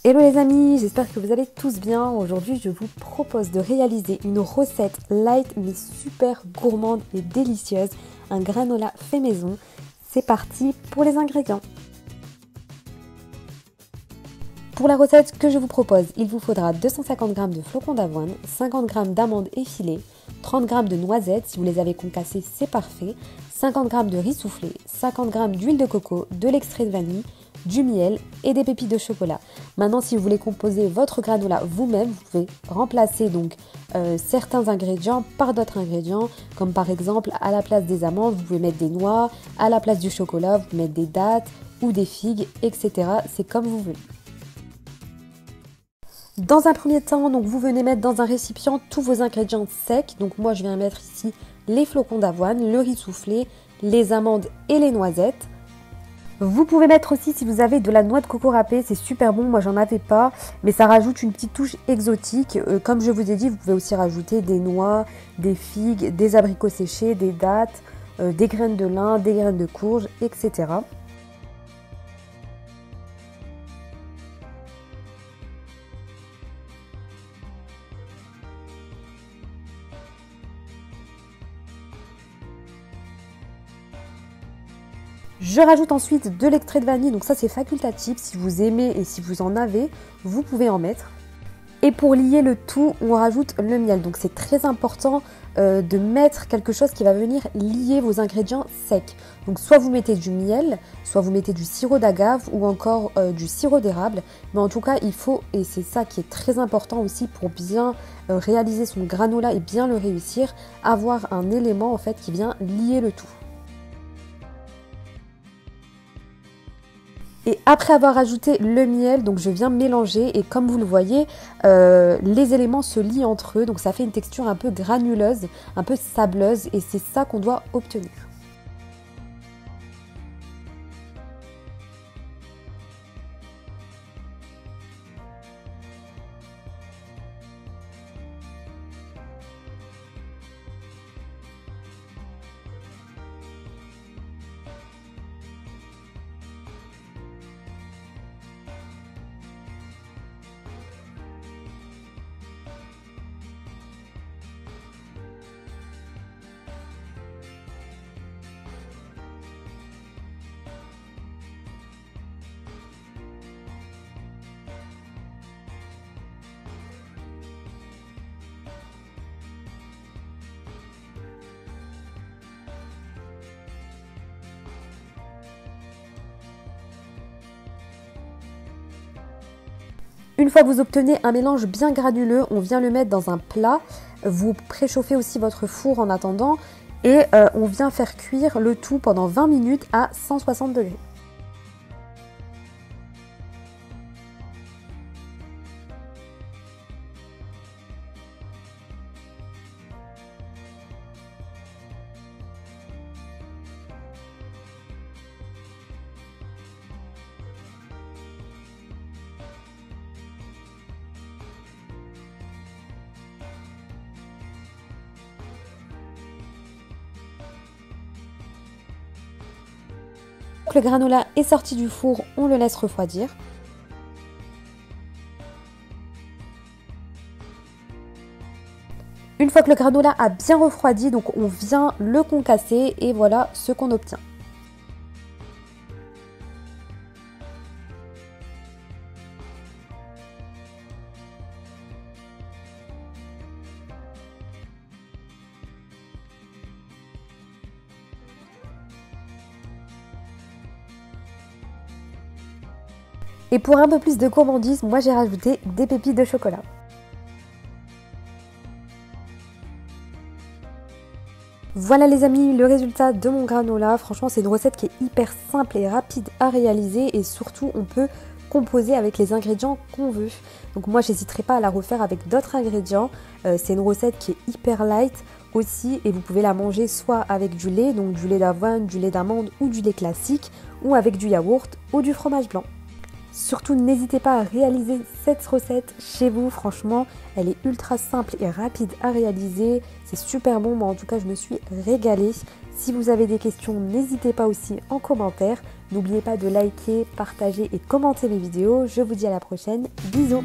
Hello les amis, j'espère que vous allez tous bien. Aujourd'hui je vous propose de réaliser une recette light mais super gourmande et délicieuse, un granola fait maison. C'est parti pour les ingrédients. Pour la recette que je vous propose, il vous faudra 250 g de flocons d'avoine, 50 g d'amandes effilées, 30 g de noisettes, si vous les avez concassées c'est parfait, 50 g de riz soufflé, 50 g d'huile de coco, de l'extrait de vanille, du miel et des pépites de chocolat. Maintenant, si vous voulez composer votre granola vous-même, vous pouvez remplacer donc certains ingrédients par d'autres ingrédients, comme par exemple à la place des amandes, vous pouvez mettre des noix, à la place du chocolat, vous pouvez mettre des dattes ou des figues, etc. C'est comme vous voulez. Dans un premier temps, donc vous venez mettre dans un récipient tous vos ingrédients secs. Donc moi, je viens mettre ici les flocons d'avoine, le riz soufflé, les amandes et les noisettes. Vous pouvez mettre aussi si vous avez de la noix de coco râpée, c'est super bon, moi j'en avais pas, mais ça rajoute une petite touche exotique. Comme je vous ai dit, vous pouvez aussi rajouter des noix, des figues, des abricots séchés, des dattes, des graines de lin, des graines de courge, etc. Je rajoute ensuite de l'extrait de vanille, donc ça c'est facultatif, si vous aimez et si vous en avez, vous pouvez en mettre. Et pour lier le tout, on rajoute le miel, donc c'est très important de mettre quelque chose qui va venir lier vos ingrédients secs. Donc soit vous mettez du miel, soit vous mettez du sirop d'agave ou encore du sirop d'érable, mais en tout cas il faut, et c'est ça qui est très important aussi pour bien réaliser son granola et bien le réussir, avoir un élément en fait qui vient lier le tout. Et après avoir ajouté le miel, donc je viens mélanger et comme vous le voyez, les éléments se lient entre eux. Donc ça fait une texture un peu granuleuse, un peu sableuse et c'est ça qu'on doit obtenir. Une fois que vous obtenez un mélange bien granuleux, on vient le mettre dans un plat. Vous préchauffez aussi votre four en attendant et on vient faire cuire le tout pendant 20 minutes à 160 degrés. Le granola est sorti du four, on le laisse refroidir. Une fois que le granola a bien refroidi, donc on vient le concasser et voilà ce qu'on obtient. Et pour un peu plus de gourmandise, moi j'ai rajouté des pépites de chocolat. Voilà les amis, le résultat de mon granola. Franchement, c'est une recette qui est hyper simple et rapide à réaliser et surtout on peut composer avec les ingrédients qu'on veut. Donc moi, j'hésiterai pas à la refaire avec d'autres ingrédients. C'est une recette qui est hyper light aussi et vous pouvez la manger soit avec du lait, donc du lait d'avoine, du lait d'amande ou du lait classique, ou avec du yaourt ou du fromage blanc. Surtout, n'hésitez pas à réaliser cette recette chez vous. Franchement, elle est ultra simple et rapide à réaliser. C'est super bon. Moi, en tout cas, je me suis régalée. Si vous avez des questions, n'hésitez pas aussi en commentaire. N'oubliez pas de liker, partager et commenter mes vidéos. Je vous dis à la prochaine. Bisous!